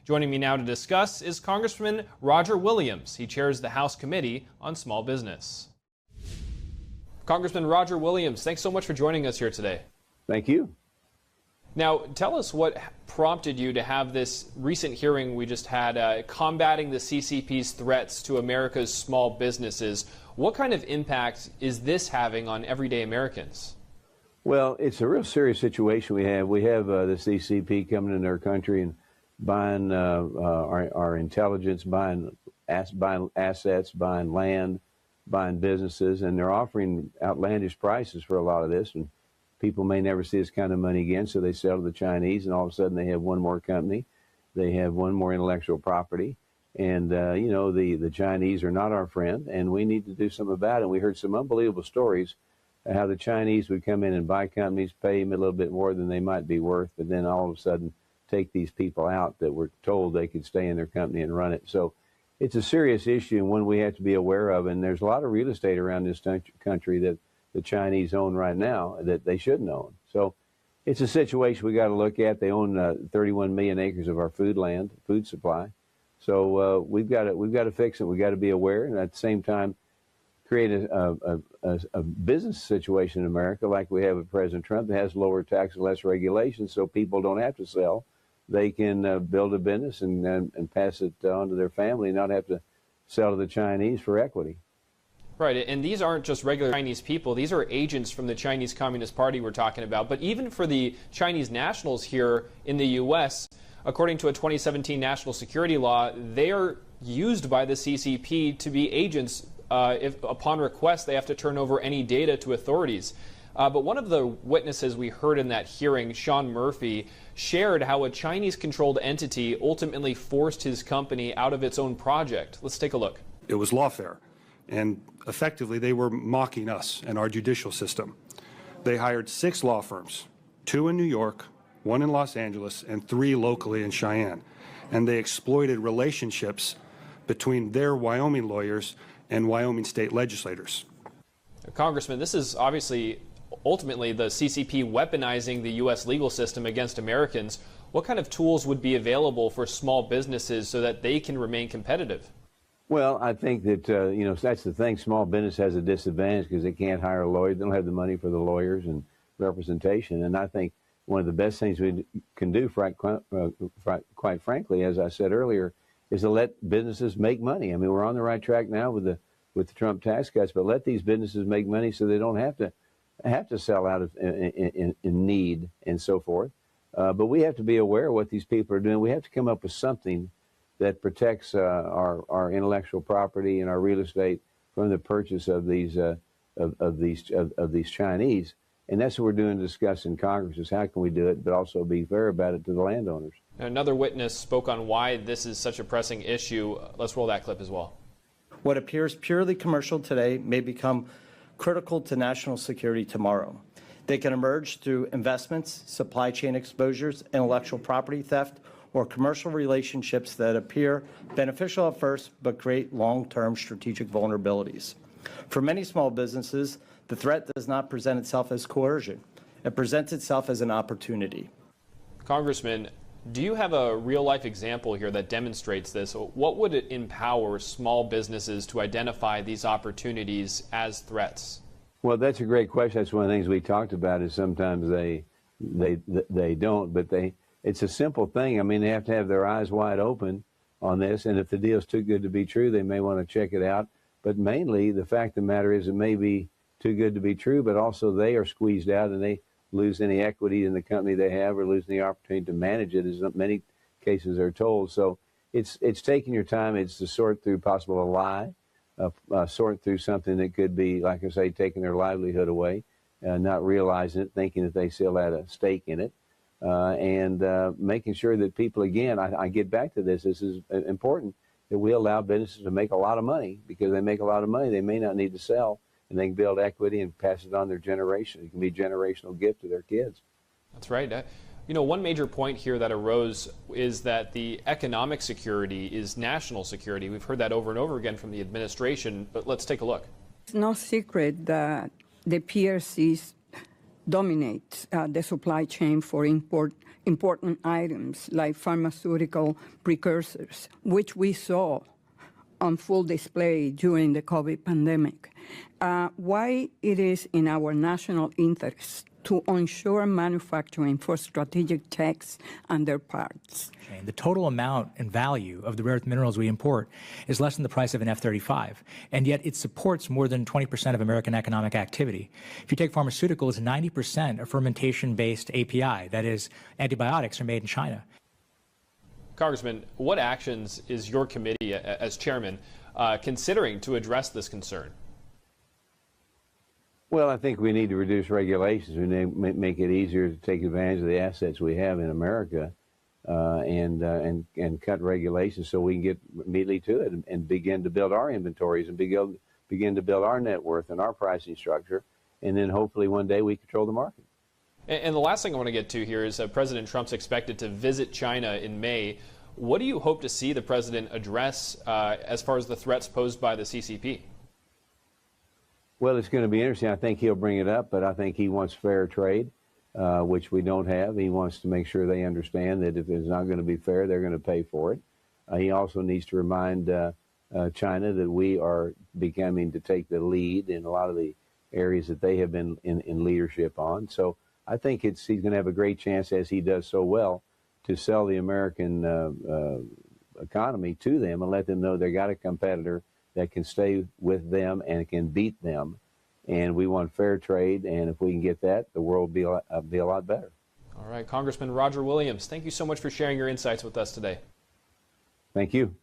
Joining me now to discuss is Congressman Roger Williams. He chairs the House Committee on Small Business. Congressman Roger Williams, thanks so much for joining us here today. Thank you. Now, tell us what prompted you to have this recent hearing we just had, combating the CCP's threats to America's small businesses. What kind of impact is this having on everyday Americans? Well, it's a real serious situation we have. We have the CCP coming into our country and buying our intelligence, buying assets, buying land, buying businesses, and they're offering outlandish prices for a lot of this. And people may never see this kind of money again, so they sell to the Chinese, and all of a sudden they have one more company, they have one more intellectual property, and you know, the Chinese are not our friend, and we need to do something about it. And we heard some unbelievable stories how the Chinese would come in and buy companies, pay them a little bit more than they might be worth, but then all of a sudden take these people out that were told they could stay in their company and run it. So it's a serious issue and one we have to be aware of, and there's a lot of real estate around this country that the Chinese own right now that they shouldn't own. So it's a situation we got to look at. They own 31 million acres of our food supply. So we've got to fix it. We've got to be aware, and at the same time create a business situation in America like we have with President Trump that has lower taxes, less regulations, so people don't have to sell. They can build a business and pass it on to their family and not have to sell to the Chinese for equity. Right, and these aren't just regular Chinese people. These are agents from the Chinese Communist Party we're talking about. But even for the Chinese nationals here in the U.S., according to a 2017 national security law, they are used by the CCP to be agents. If upon request, they have to turn over any data to authorities. But one of the witnesses we heard in that hearing, Sean Murphy, shared how a Chinese-controlled entity ultimately forced his company out of its own project. Let's take a look. It was lawfare, and effectively they were mocking us and our judicial system. They hired 6 law firms, 2 in New York, 1 in Los Angeles, and 3 locally in Cheyenne. And they exploited relationships between their Wyoming lawyers and Wyoming state legislators. Congressman, this is obviously ultimately the CCP weaponizing the U.S. legal system against Americans. What kind of tools would be available for small businesses so that they can remain competitive? Well, I think that, you know, that's the thing. Small business has a disadvantage because they can't hire a lawyer. They don't have the money for the lawyers and representation. And I think one of the best things we can do, quite frankly, as I said earlier, is to let businesses make money. I mean, we're on the right track now with the Trump tax cuts, but let these businesses make money so they don't have to sell out in need and so forth. But we have to be aware of what these people are doing. We have to come up with something that protects our intellectual property and our real estate from the purchase of these Chinese. And that's what we're doing to discuss in Congress, is how can we do it, but also be fair about it to the landowners. Another witness spoke on why this is such a pressing issue. Let's roll that clip as well. What appears purely commercial today may become critical to national security tomorrow. They can emerge through investments, supply chain exposures, intellectual property theft, or commercial relationships that appear beneficial at first but create long-term strategic vulnerabilities. For many small businesses, the threat does not present itself as coercion. It presents itself as an opportunity. Congressman, do you have a real-life example here that demonstrates this? What would it empower small businesses to identify these opportunities as threats? Well, that's a great question. That's one of the things we talked about, is sometimes they don't, but it's a simple thing. I mean, they have to have their eyes wide open on this, and if the deal's too good to be true, they may want to check it out. But mainly, the fact of the matter is it may be too good to be true, but also they are squeezed out and they lose any equity in the company they have, or losing the opportunity to manage it, as many cases are told. So it's taking your time. It's to sort through possible a lie, sort through something that could be, like I say, taking their livelihood away, not realizing it, thinking that they still had a stake in it, and making sure that people, again, I get back to this is important, that we allow businesses to make a lot of money. Because they make a lot of money, they may not need to sell, and they can build equity and pass it on their generation. It can be a generational gift to their kids. That's right. You know, one major point here that arose is that the economic security is national security. We've heard that over and over again from the administration, but let's take a look. It's no secret that the PRC's dominates the supply chain for important items like pharmaceutical precursors, which we saw on full display during the COVID pandemic. Why it is in our national interest to onshore manufacturing for strategic techs and their parts. The total amount and value of the rare earth minerals we import is less than the price of an F-35, and yet it supports more than 20% of American economic activity. If you take pharmaceuticals, 90% are fermentation-based API, that is, antibiotics are made in China. Congressman, what actions is your committee, as chairman, considering to address this concern? Well, I think we need to reduce regulations. We need to make it easier to take advantage of the assets we have in America, and cut regulations so we can get immediately to it and begin to build our inventories and begin to build our net worth and our pricing structure, and then hopefully one day we control the market. And the last thing I want to get to here is President Trump's expected to visit China in May. What do you hope to see the president address as far as the threats posed by the CCP? Well, it's going to be interesting. I think he'll bring it up, but I think he wants fair trade, which we don't have. He wants to make sure they understand that if it's not going to be fair, they're going to pay for it. He also needs to remind China that we are becoming to take the lead in a lot of the areas that they have been in leadership on. So I think he's going to have a great chance, as he does so well, to sell the American economy to them and let them know they got a competitor that can stay with them and can beat them. And we want fair trade, and if we can get that, the world will be a lot better. All right, Congressman Roger Williams, thank you so much for sharing your insights with us today. Thank you.